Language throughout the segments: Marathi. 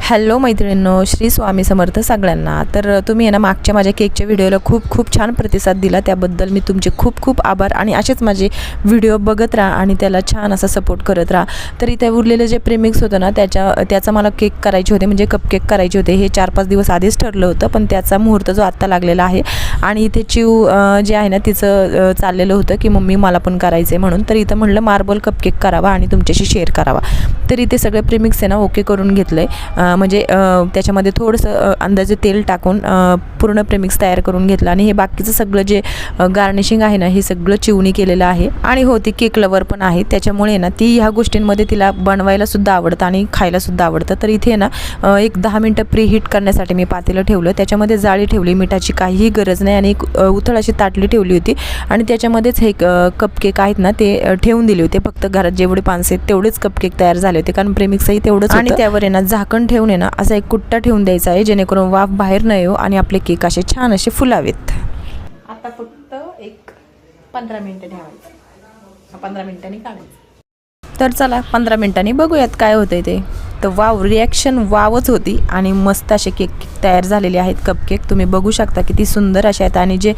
हॅलो मैत्रिणींनो, श्री स्वामी समर्थ सगळ्यांना. तर तुम्ही आहे ना मागच्या माझ्या केकच्या व्हिडिओला खूप खूप छान प्रतिसाद दिला, त्याबद्दल मी तुमचे खूप खूप आभार. आणि असेच माझे व्हिडिओ बघत राहा आणि त्याला छान असा सपोर्ट करत राहा. तर इथे उरलेलं जे प्रेमिक्स होतं ना त्याचा मला केक करायचे होते, म्हणजे कपकेक करायचे होते. हे 4-5 दिवस आधीच ठरलं होतं, पण त्याचा मुहूर्त जो आत्ता लागलेला आहे. आणि इथे चिव जे आहे ना तिचं चाललेलं होतं की मम्मी मला पण करायचं आहे म्हणून. तर इथं म्हटलं मार्बल कपकेक करावा आणि तुमच्याशी शेअर करावा. तर इथे सगळे प्रेमिक्स आहे ना ओके करून घेतलं आहे, म्हणजे त्याच्यामध्ये थोडंसं अंदाजे तेल टाकून पूर्ण प्रेमिक्स तयार करून घेतलं. आणि हे बाकीचं सगळं जे गार्निशिंग आहे ना हे सगळं चिवणी केलेलं आहे. आणि हो, ती केक लवर पण आहे, त्याच्यामुळे ना ती ह्या गोष्टींमध्ये तिला बनवायलासुद्धा आवडतं आणि खायलासुद्धा आवडतं. तर इथे ना एक 10 मिनटं प्रीहीट करण्यासाठी मी पातेलं ठेवलं, त्याच्यामध्ये जाळी ठेवली, मिठाची काहीही गरज नाही. आणि एक उथळ अशी ताटली ठेवली होती आणि त्याच्यामध्येच हे कपकेक आहेत ना ते ठेवून दिले होते. फक्त घरात जेवढे पानसे तेवढेच कपकेक तयार झाले होते, कारण प्रेमिक्सही तेवढंच. आणि त्यावर आहे ना झाकण ठेवून आहे ना असा एक कुट्टा ठेवून द्यायचा आहे, जेणेकरून वाफ बाहेर न येऊ आणि आपले केक असे छान असे फुलावेत. आता फक्त एक 15 मिनिटं ठेवायचं, 15 मिनिटांनी काढायचं. तर चला 15 मिनिटांनी बघूयात काय होतंय ते. तर वाव, रिॲक्शन वावच होती. आणि मस्त असे केक तयार झालेले आहेत कपकेक, तुम्ही बघू शकता किती सुंदर असे आहेत. आणि जे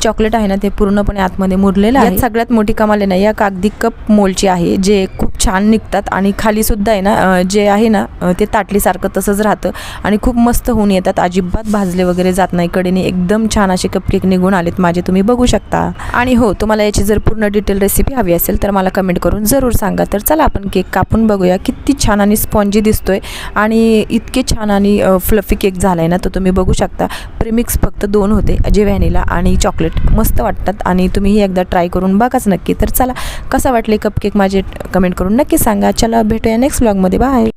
चॉकलेट आहे ना ते पूर्णपणे आतमध्ये मुरलेलं आहे. सगळ्यात मोठी कमाल आहे ना या कागदी कप मोलची आहे, जे खूप छान निघतात. आणि खाली सुद्धा आहे ना जे आहे ना ते ताटलीसारखं तसंच राहतं आणि खूप मस्त होऊन येतात, अजिबात भाजले वगैरे जात नाही कडेने. एकदम छान असे कपकेक निघून आलेत माझे, तुम्ही बघू शकता. आणि हो, तुम्हाला याची जर पूर्ण डिटेल रेसिपी हवी असेल तर मला कमेंट करून जरूर सांगा. तर चला आपण केक कापून बघूया. किती छान आणि स्पॉन्जी दिसतोय आणि इतके छान आणि फ्लफी केक झालाय ना. तर तुम्ही बघू शकता प्रेमिक्स फक्त 2 होते, जे व्हॅनिला आणि चॉकलेट. मस्त वाटतात आणि तुम्हीही एकदा ट्राय करून बघाच नक्की. तर चला कसा वाटले कपकेक माझे कमेंट करून नक्की सांगा. चला भेटूया नेक्स्ट व्लॉगमध्ये. बाय.